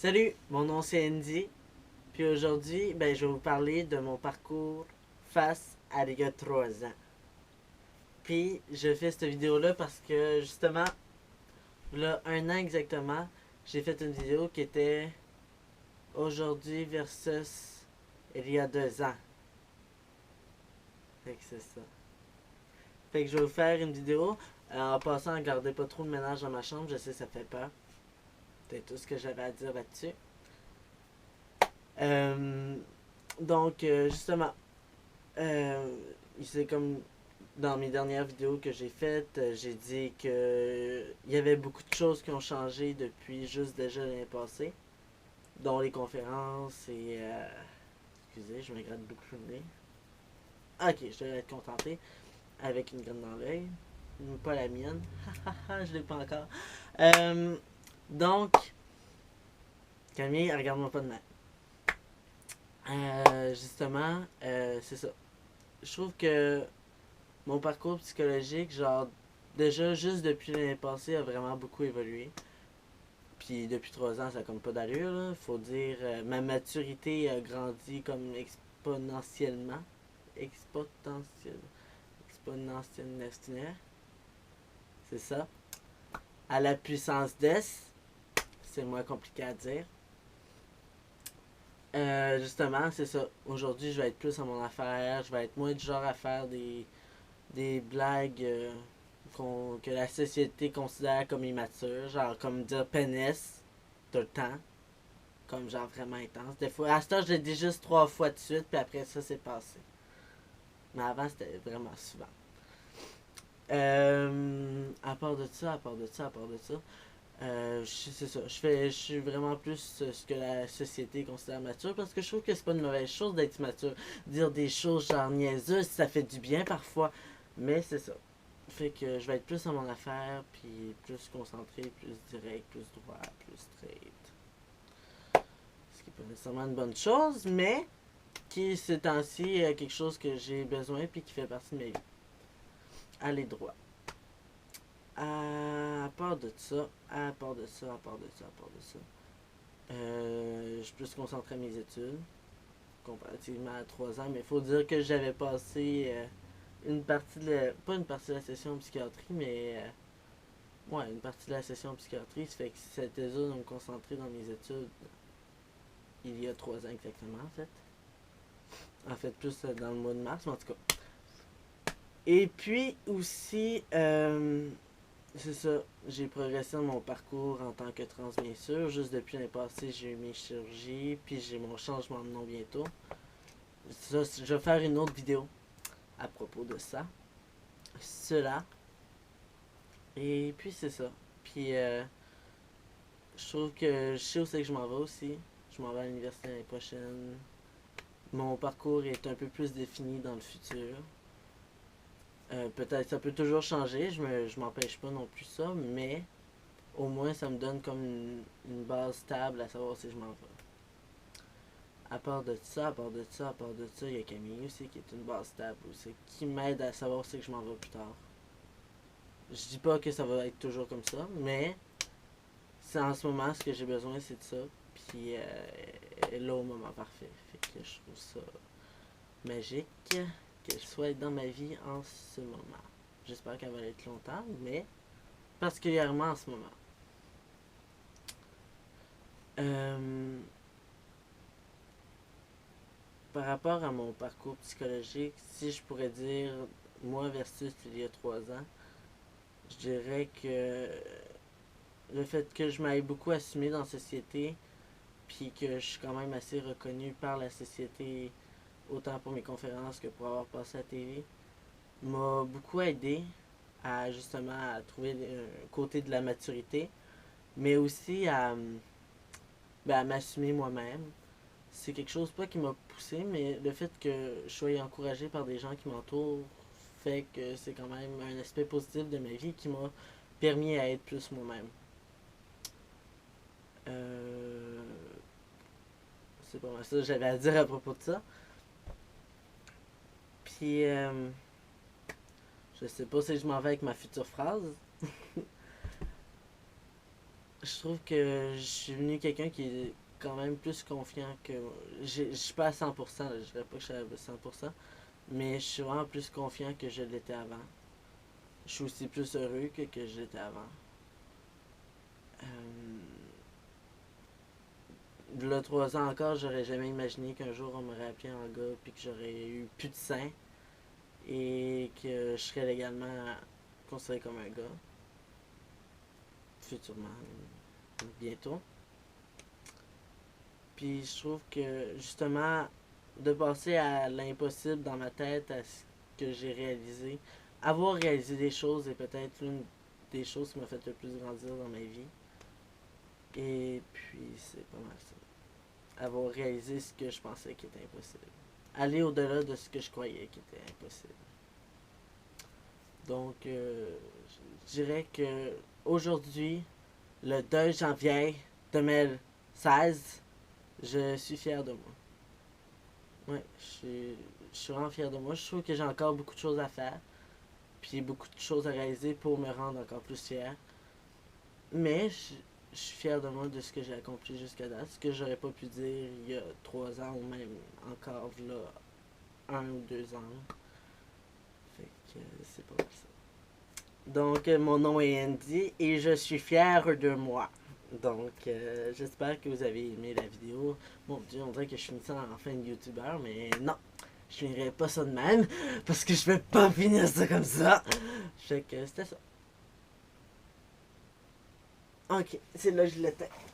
Salut, mon nom c'est Andy. Puis aujourd'hui, je vais vous parler de mon parcours face à l'IA 3 ans. Puis je fais cette vidéo-là parce que justement, là, un an exactement, j'ai fait une vidéo qui était aujourd'hui versus il y a 2 ans. Fait que c'est ça. Fait que je vais vous faire une vidéo. En passant, gardez pas trop de ménage dans ma chambre, je sais ça fait peur. C'est tout ce que j'avais à dire là-dessus. Euh, justement, Euh, c'est comme dans mes dernières vidéos que j'ai faites, j'ai dit que il y avait beaucoup de choses qui ont changé depuis juste déjà l'année passée, dont les conférences et excusez, je me gratte beaucoup le nez. Ok, je devrais être contenté avec une graine dans l'œil, pas la mienne. Je l'ai pas encore. Euh, donc, Camille, regarde-moi pas de mal. Justement, c'est ça. Je trouve que mon parcours psychologique, genre, déjà, juste depuis l'année passée, a vraiment beaucoup évolué. Puis depuis 3 ans, ça a comme pas d'allure, là. Faut dire, ma maturité a grandi comme exponentiellement. Exponentiel. Exponentiellement. C'est ça. À la puissance d'S. C'est moins compliqué à dire. Justement, c'est ça. Aujourd'hui, je vais être plus à mon affaire. Je vais être moins du genre à faire des blagues que la société considère comme immature, genre comme dire pénis tout le temps, comme genre vraiment intense. Des fois, à ce temps, je l'ai dit juste 3 fois de suite, puis après ça, c'est passé. Mais avant, c'était vraiment souvent. À part de ça, c'est ça. Je suis vraiment plus ce que la société considère mature parce que je trouve que c'est pas une mauvaise chose d'être mature. Dire des choses genre niaiseuses, ça fait du bien parfois. Mais c'est ça. Fait que je vais être plus à mon affaire, puis plus concentré, plus direct, plus droit, plus straight. Ce qui n'est pas nécessairement une bonne chose, mais qui ces temps-ci est quelque chose que j'ai besoin puis qui fait partie de ma vie. Aller droit. À part de ça, à part de ça, à part de ça, à part de ça. Je suis plus concentré à mes études, comparativement à 3 ans, mais il faut dire que j'avais passé une partie de la, pas une partie de la session en psychiatrie, mais ouais, une partie de la session en psychiatrie, ça fait que c'était dur de me concentrer dans mes études il y a 3 ans exactement, en fait. En fait, plus dans le mois de mars, mais en tout cas. Et puis aussi, c'est ça, j'ai progressé dans mon parcours en tant que trans, bien sûr. Juste depuis l'année passée, j'ai eu mes chirurgies, puis j'ai mon changement de nom bientôt. Ça, je vais faire une autre vidéo à propos de ça. Cela. Et puis c'est ça. Puis je trouve que je sais où c'est que je m'en vais aussi. Je m'en vais à l'université l'année prochaine. Mon parcours est un peu plus défini dans le futur. Peut-être ça peut toujours changer, je m'empêche pas non plus ça, mais au moins ça me donne comme une base stable à savoir si je m'en vais. À part de ça, à part de ça, à part de ça, il y a Camille aussi qui est une base stable aussi, qui m'aide à savoir si je m'en vais plus tard. Je dis pas que ça va être toujours comme ça, mais c'est en ce moment ce que j'ai besoin, c'est de ça. Puis là au moment parfait. Fait que je trouve ça magique qu'elle soit dans ma vie en ce moment. J'espère qu'elle va être longtemps, mais particulièrement en ce moment. Euh, Par rapport à mon parcours psychologique, si je pourrais dire moi versus il y a 3 ans, je dirais que le fait que je m'aille beaucoup assumé dans la société, puis que je suis quand même assez reconnu par la société, autant pour mes conférences que pour avoir passé à la TV, m'a beaucoup aidé à justement à trouver un côté de la maturité, mais aussi à m'assumer moi-même. C'est quelque chose pas qui m'a poussé, mais le fait que je sois encouragé par des gens qui m'entourent fait que c'est quand même un aspect positif de ma vie qui m'a permis à être plus moi-même. Euh, c'est pas mal ça que j'avais à dire à propos de ça. Puis, je sais pas si je m'en vais avec ma future phrase. Je je trouve que je suis devenu quelqu'un qui est quand même plus confiant que. Je suis pas à 100%, là, je dirais pas que je suis à 100%, mais je suis vraiment plus confiant que je l'étais avant. Je suis aussi plus heureux que je l'étais avant. Là, 3 ans encore, j'aurais jamais imaginé qu'un jour on m'aurait appelé en gars puis que j'aurais eu plus de seins et que je serais légalement considéré comme un gars. Futurement, bientôt. Puis je trouve que justement, de passer à l'impossible dans ma tête, à ce que j'ai réalisé, avoir réalisé des choses est peut-être l'une des choses qui m'a fait le plus grandir dans ma vie. Et puis c'est pas mal ça. Avoir réalisé ce que je pensais qui était impossible. Aller au-delà de ce que je croyais qui était impossible. Donc, je dirais que aujourd'hui, le 2 janvier 2016, je suis fier de moi. Ouais, je suis vraiment fier de moi. Je trouve que j'ai encore beaucoup de choses à faire, puis beaucoup de choses à réaliser pour me rendre encore plus fier. Mais je suis fier de moi de ce que j'ai accompli jusqu'à date, ce que j'aurais pas pu dire il y a 3 ans ou même encore là 1 ou 2 ans. Fait que c'est pas mal ça. Donc, mon nom est Andy et je suis fier de moi. Donc, j'espère que vous avez aimé la vidéo. Mon Dieu, on dirait que je finis ça en fin de youtubeur, mais non, je finirai pas ça de même parce que je vais pas finir ça comme ça. Fait que c'était ça. Ok, c'est là que je l'éteins.